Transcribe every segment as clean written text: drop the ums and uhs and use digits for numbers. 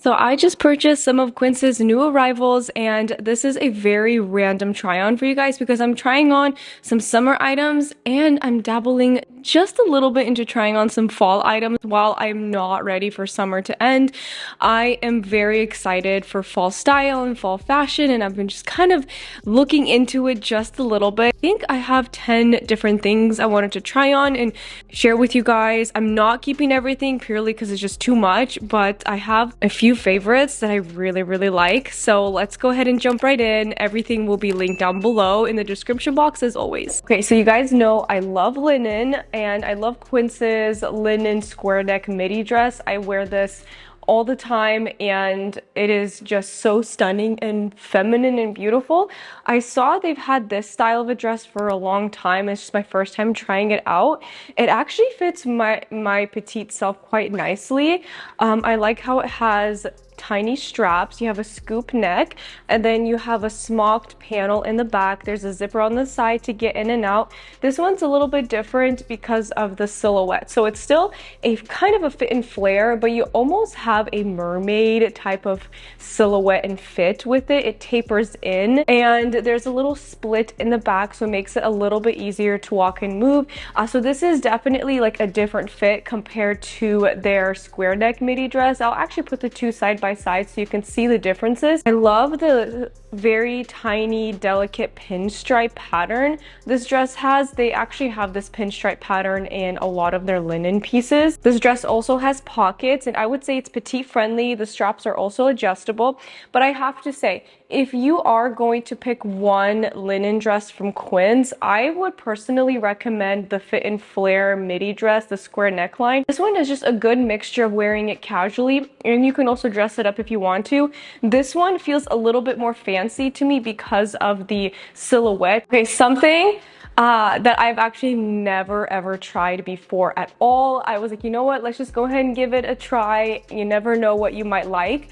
So I just purchased some of Quince's new arrivals, and this is a very random try on for you guys because I'm trying on some summer items and I'm dabbling just a little bit into trying on some fall items while I'm not ready for summer to end. I am very excited for fall style and fall fashion, and I've been just kind of looking into it just a little bit. I think I have 10 different things I wanted to try on and share with you guys. I'm not keeping everything purely because it's just too much, but I have a few favorites that I really like. So let's go ahead and jump right in. Everything will be linked down below in the description box as always. Okay, so you guys know I love linen and I love Quince's linen square neck midi dress. I wear this all the time and it is just so stunning and feminine and beautiful. I saw they've had this style of a dress for a long time. It's just my first time trying it out. It actually fits my petite self quite nicely. I like how it has tiny straps. You have a scoop neck, and then you have a smocked panel in the back. There's a zipper on the side to get in and out. This one's a little bit different because of the silhouette. So it's still a kind of a fit and flare, but you almost have a mermaid type of silhouette and fit with it. It tapers in, and there's a little split in the back, so it makes it a little bit easier to walk and move. So this is definitely like a different fit compared to their square neck midi dress. I'll actually put the two side by side so you can see the differences. I love the very tiny delicate pinstripe pattern this dress has. They actually have this pinstripe pattern in a lot of their linen pieces. This dress also has pockets, and I would say it's petite friendly. The straps are also adjustable, but I have to say, if you are going to pick one linen dress from Quince, I would personally recommend the fit and flare midi dress, the square neckline. This one is just a good mixture of wearing it casually, and you can also dress it up if you want to. This one feels a little bit more fancy to me because of the silhouette. Okay, something that I've actually never ever tried before at all. I was like, you know what, let's just go ahead and give it a try. You never know what you might like.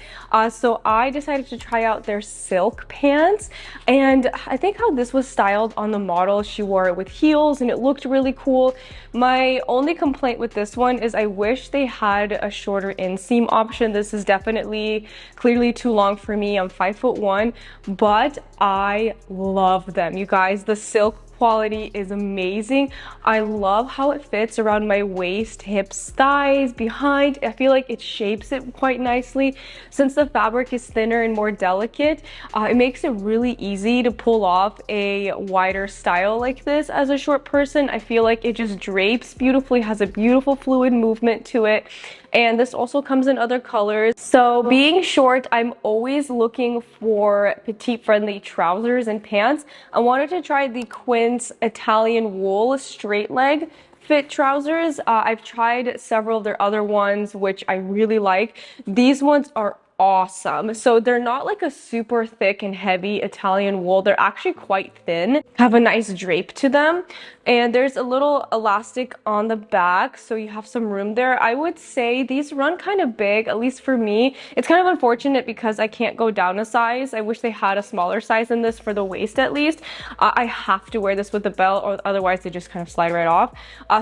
So I decided to try out their silk pants, and I think how this was styled on the model, she wore it with heels and it looked really cool. My only complaint with this one is I wish they had a shorter inseam option. This is definitely clearly too long for me. I'm 5'1", but I love them. You guys, the silk quality is amazing. I love how it fits around my waist, hips, thighs, behind. I feel like it shapes it quite nicely. Since the fabric is thinner and more delicate, it makes it really easy to pull off a wider style like this as a short person. I feel like it just drapes beautifully, has a beautiful fluid movement to it. And this also comes in other colors. So being short, I'm always looking for petite friendly trousers and pants. I wanted to try the Quince Italian wool straight leg fit trousers. I've tried several of their other ones, which I really like. These ones are awesome. So they're not like a super thick and heavy Italian wool. They're actually quite thin, have a nice drape to them, and there's a little elastic on the back, so you have some room there. I would say these run kind of big, at least for me. It's kind of unfortunate because I can't go down a size. I wish they had a smaller size than this for the waist at least. I have to wear this with the belt, or otherwise they just kind of slide right off.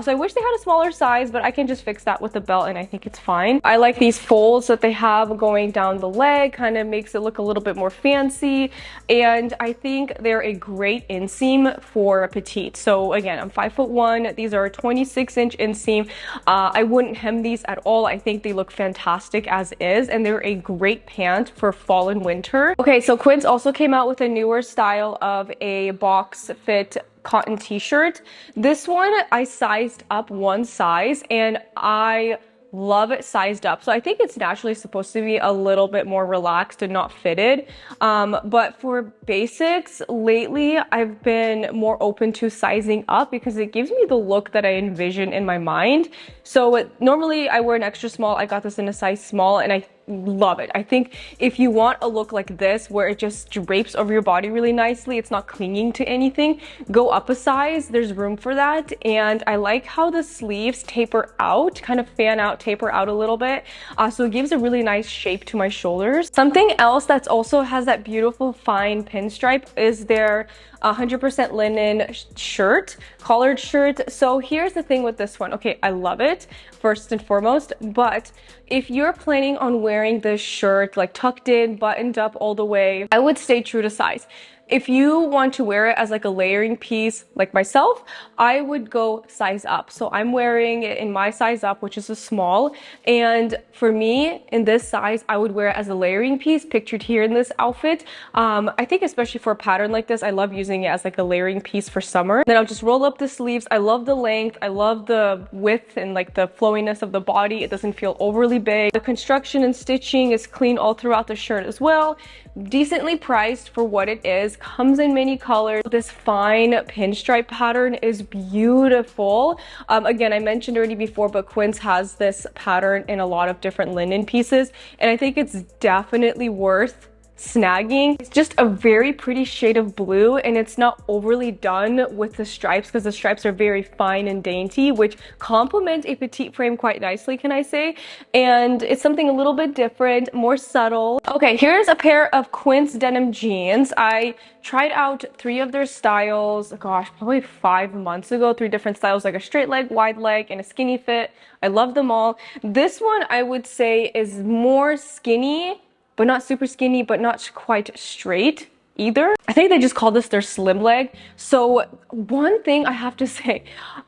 So I wish they had a smaller size, but I can just fix that with the belt and I think it's fine. I like these folds that they have going down the leg, kind of makes it look a little bit more fancy, and I think they're a great inseam for a petite. So again, I'm 5'1". These are a 26-inch inseam. I wouldn't hem these at all. I think they look fantastic as is, and they're a great pant for fall and winter. Okay, so Quince also came out with a newer style of a box fit cotton t-shirt. This one I sized up one size, and I love it sized up. So I think it's naturally supposed to be a little bit more relaxed and not fitted. But for basics, lately I've been more open to sizing up because it gives me the look that I envision in my mind. So normally I wear an extra small. I got this in a size small and I love it. I think if you want a look like this where it just drapes over your body really nicely, it's not clinging to anything, go up a size. There's room for that. And I like how the sleeves taper out, kind of fan out, taper out a little bit. So it gives a really nice shape to my shoulders. Something else that's also has that beautiful fine pinstripe is their 100% linen shirt, collared shirt. So here's the thing with this one. Okay, I love it first and foremost, but if you're planning on wearing wearing this shirt like tucked in, buttoned up all the way, I would stay true to size. If you want to wear it as like a layering piece like myself, I would go size up. So I'm wearing it in my size up, which is a small. And for me, in this size, I would wear it as a layering piece pictured here in this outfit. I think especially for a pattern like this, I love using it as like a layering piece for summer. Then I'll just roll up the sleeves. I love the length. I love the width and like the flowiness of the body. It doesn't feel overly big. The construction and stitching is clean all throughout the shirt as well. Decently priced for what it is. Comes in many colors. This fine pinstripe pattern is beautiful. Again, I mentioned already before, but Quince has this pattern in a lot of different linen pieces, and I think it's definitely worth snagging. It's just a very pretty shade of blue, and it's not overly done with the stripes because the stripes are very fine and dainty, which complement a petite frame quite nicely, can I say. And it's something a little bit different, more subtle. Okay, here's a pair of Quince denim jeans. I tried out 3 of their styles, gosh, probably 5 months ago. 3 different styles, like a straight leg, wide leg, and a skinny fit. I love them all. This one I would say is more skinny, but not super skinny, but not quite straight either. I think they just call this their slim leg. So one thing I have to say,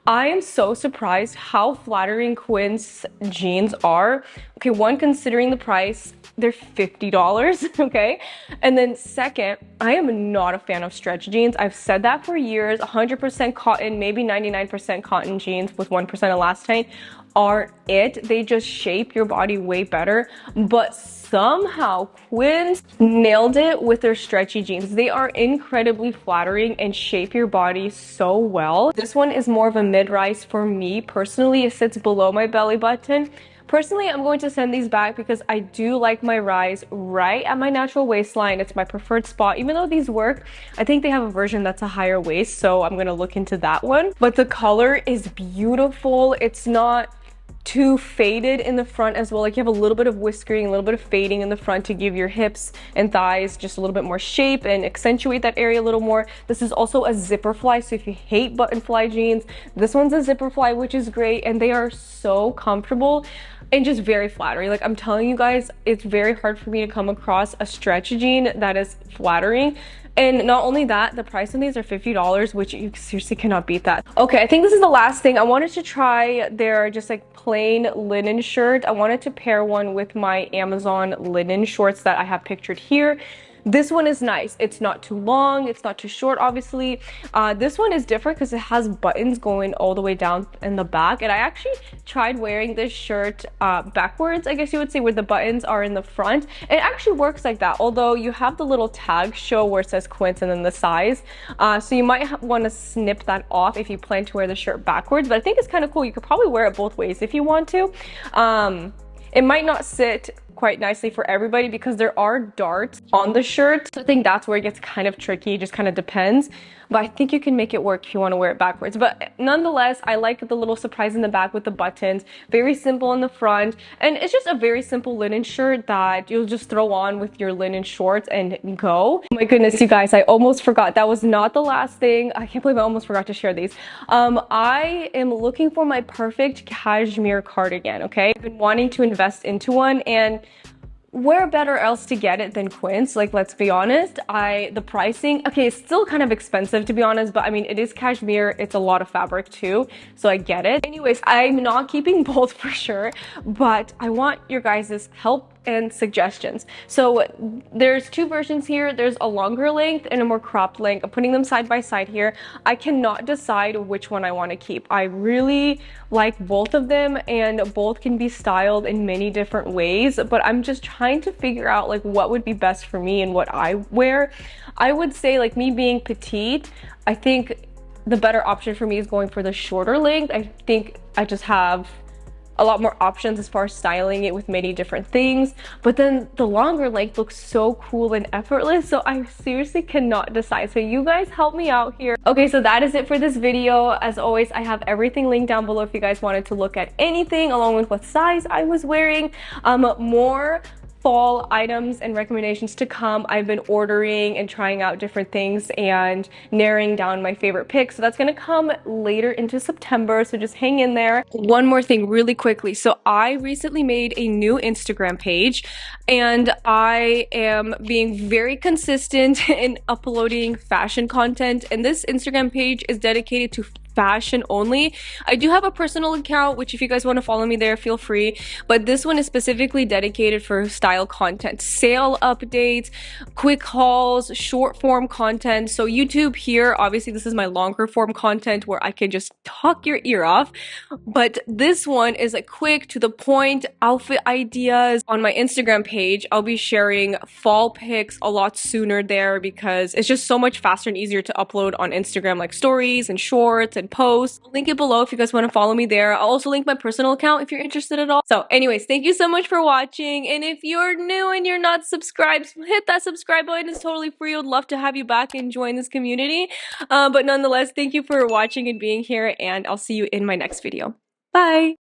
I am so surprised how flattering Quince jeans are. Okay, one, considering the price, they're $50, okay? And then second, I am not a fan of stretch jeans. I've said that for years. 100% cotton, maybe 99% cotton jeans with 1% elastane are it. They just shape your body way better. But somehow Quince nailed it with their stretchy jeans. They are incredibly flattering and shape your body so well. This one is more of a mid-rise for me personally. It sits below my belly button. Personally, I'm going to send these back because I do like my rise right at my natural waistline. It's my preferred spot. Even though these work, I think they have a version that's a higher waist, so I'm gonna look into that one. But the color is beautiful. It's not too faded in the front as well. Like you have a little bit of whiskering, a little bit of fading in the front to give your hips and thighs just a little bit more shape and accentuate that area a little more. This is also a zipper fly, so if you hate button fly jeans, this one's a zipper fly, which is great, and they are so comfortable and just very flattering. Like I'm telling you guys, it's very hard for me to come across a stretch jean that is flattering. And not only that, the price on these are $50, which you seriously cannot beat that. Okay, I think this is the last thing. I wanted to try their just like plain linen shirt. I wanted to pair one with my Amazon linen shorts that I have pictured here. This one is nice. It's not too long. It's not too short, obviously. This one is different because it has buttons going all the way down in the back. And I actually tried wearing this shirt backwards, I guess you would say, where the buttons are in the front. It actually works like that, although you have the little tag show where it says Quince and then the size. So you might want to snip that off if you plan to wear the shirt backwards. But I think it's kind of cool. You could probably wear it both ways if you want to. It might not sit quite nicely for everybody because there are darts on the shirt. So I think that's where it gets kind of tricky. It just kind of depends. But I think you can make it work if you want to wear it backwards. But nonetheless, I like the little surprise in the back with the buttons. Very simple in the front. And it's just a very simple linen shirt that you'll just throw on with your linen shorts and go. Oh my goodness, you guys, I almost forgot. That was not the last thing. I can't believe I almost forgot to share these. I am looking for my perfect cashmere cardigan, okay? I've been wanting to invest into one, and where better else to get it than Quince? Like, let's be honest, the pricing, okay, it's still kind of expensive to be honest, but I mean, it is cashmere, it's a lot of fabric too, so I get it. Anyways, I'm not keeping both for sure, but I want your guys' help and suggestions. So there's 2 versions here. There's a longer length and a more cropped length. I'm putting them side by side here. I cannot decide which one I want to keep. I really like both of them, and both can be styled in many different ways, but I'm just trying to figure out like what would be best for me and what I wear. I would say, like, me being petite, I think the better option for me is going for the shorter length. I think I just have a lot more options as far as styling it with many different things, but then the longer length looks so cool and effortless, so I seriously cannot decide. So you guys help me out here. Okay, so that is it for this video. As always, I have everything linked down below if you guys wanted to look at anything along with what size I was wearing. More fall items and recommendations to come. I've been ordering and trying out different things and narrowing down my favorite picks. So that's gonna come later into September, so just hang in there. One more thing really quickly. So I recently made a new Instagram page and I am being very consistent in uploading fashion content, and this Instagram page is dedicated to fashion only. I do have a personal account, which if you guys want to follow me there, feel free, but this one is specifically dedicated for style content, sale updates, quick hauls, short form content. So YouTube here, obviously this is my longer form content where I can just talk your ear off, but this one is like quick to the point outfit ideas. On my Instagram page, I'll be sharing fall pics a lot sooner there because it's just so much faster and easier to upload on Instagram, like stories and shorts and posts. I'll link it below if you guys want to follow me there. I'll also link my personal account if you're interested at all. So anyways, thank you so much for watching, and if you're new and you're not subscribed, hit that subscribe button. It's totally free. I'd love to have you back and join this community, but nonetheless, thank you for watching and being here, and I'll see you in my next video. Bye!